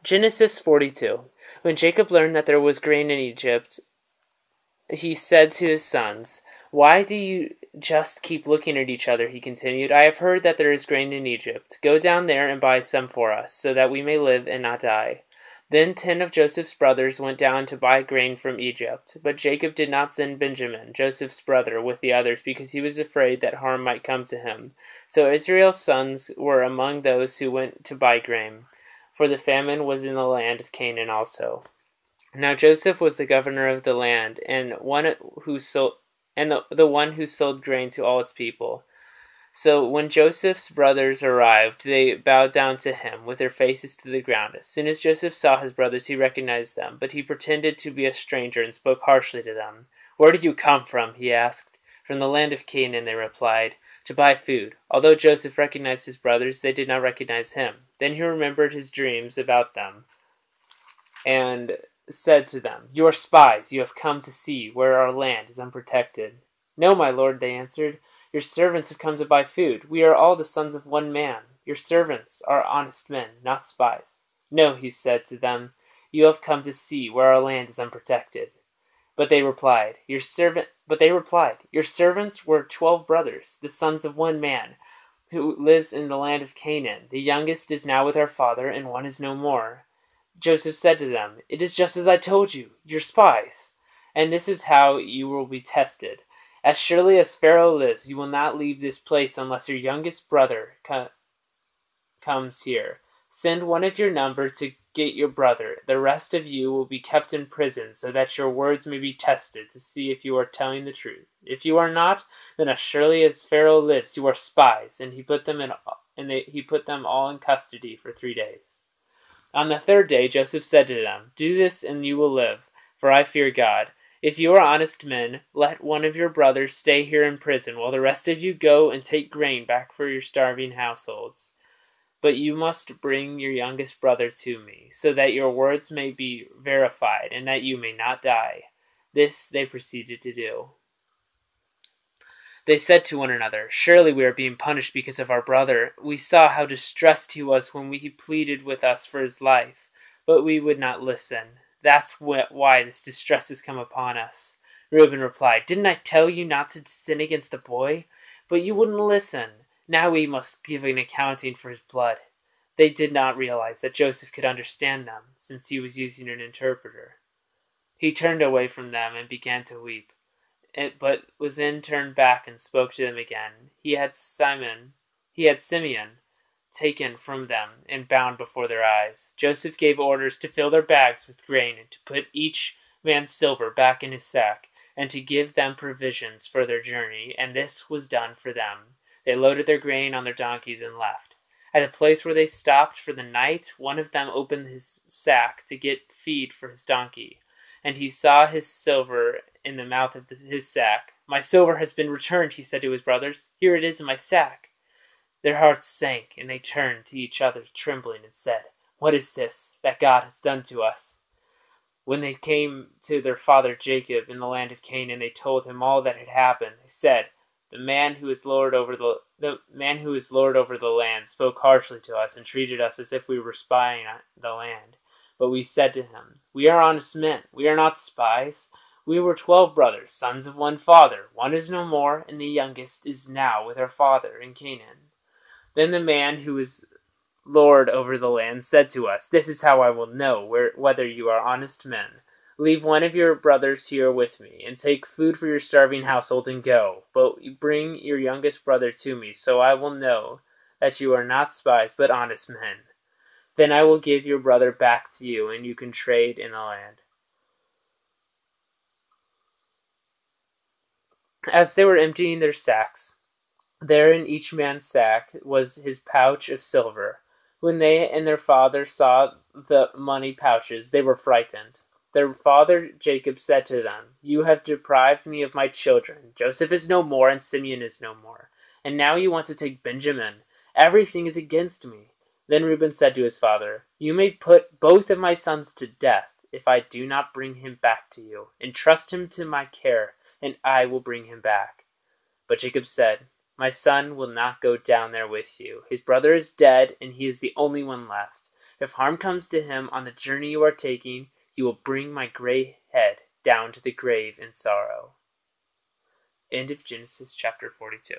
Genesis 42. When Jacob learned that there was grain in Egypt, he said to his sons, "Why do you just keep looking at each other?" he continued. "I have heard that there is grain in Egypt. Go down there and buy some for us, so that we may live and not die." Then 10 of Joseph's brothers went down to buy grain from Egypt. But Jacob did not send Benjamin, Joseph's brother, with the others, because he was afraid that harm might come to him. So Israel's sons were among those who went to buy grain, for the famine was in the land of Canaan also. Now Joseph was the governor of the land, and the one who sold grain to all its people. So when Joseph's brothers arrived, they bowed down to him, with their faces to the ground. As soon as Joseph saw his brothers, he recognized them, but he pretended to be a stranger and spoke harshly to them. "Where did you come from?" he asked. "From the land of Canaan," they replied, "to buy food." Although Joseph recognized his brothers, they did not recognize him. Then he remembered his dreams about them, and said to them, "You are spies. You have come to see where our land is unprotected." "No, my lord," they answered. "Your servants have come to buy food. We are all the sons of one man. Your servants are honest men, not spies." "No," he said to them, "you have come to see where our land is unprotected." But they replied, "Your servants were 12 brothers, the sons of one man, who lives in the land of Canaan. The youngest is now with our father, and one is no more." Joseph said to them, "It is just as I told you. You're spies. And this is how you will be tested. As surely as Pharaoh lives, you will not leave this place unless your youngest brother comes here. Send one of your number to get your brother. The rest of you will be kept in prison, so that your words may be tested to see if you are telling the truth. If you are not, then as surely as Pharaoh lives, you are spies." And he put them all in custody for 3 days. On the 3rd day, Joseph said to them, "Do this and you will live, for I fear God. If you are honest men, let one of your brothers stay here in prison, while the rest of you go and take grain back for your starving households. But you must bring your youngest brother to me, so that your words may be verified, and that you may not die." This they proceeded to do. They said to one another, "Surely we are being punished because of our brother. We saw how distressed he was when he pleaded with us for his life, but we would not listen. That's why this distress has come upon us." Reuben replied, "Didn't I tell you not to sin against the boy? But you wouldn't listen. Now we must give an accounting for his blood." They did not realize that Joseph could understand them, since he was using an interpreter. He turned away from them and began to weep. But then turned back and spoke to them again. He had Simeon taken from them and bound before their eyes. Joseph gave orders to fill their bags with grain and to put each man's silver back in his sack, and to give them provisions for their journey, and this was done for them. They loaded their grain on their donkeys and left. At a place where they stopped for the night, one of them opened his sack to get feed for his donkey, and he saw his silver in the mouth of his sack. "My silver has been returned," he said to his brothers. "Here it is in my sack." Their hearts sank, and they turned to each other trembling and said, "What is this that God has done to us?" When they came to their father Jacob in the land of Canaan, they told him all that had happened. They said, The man who is lord over the land spoke harshly to us and treated us as if we were spying on the land. But we said to him, "We are honest men. We are not spies. We were 12 brothers, sons of one father. One is no more, and the youngest is now with our father in Canaan." Then the man who is lord over the land said to us, "This is how I will know whether you are honest men. Leave one of your brothers here with me, and take food for your starving household and go. But bring your youngest brother to me, so I will know that you are not spies, but honest men. Then I will give your brother back to you, and you can trade in the land." As they were emptying their sacks, there in each man's sack was his pouch of silver. When they and their father saw the money pouches, they were frightened. Their father Jacob said to them, "You have deprived me of my children. Joseph is no more, and Simeon is no more. And now you want to take Benjamin. Everything is against me." Then Reuben said to his father, "You may put both of my sons to death if I do not bring him back to you. Entrust him to my care, and I will bring him back." But Jacob said, "My son will not go down there with you. His brother is dead, and he is the only one left. If harm comes to him on the journey you are taking, you will bring my gray head down to the grave in sorrow. End of Genesis chapter 42.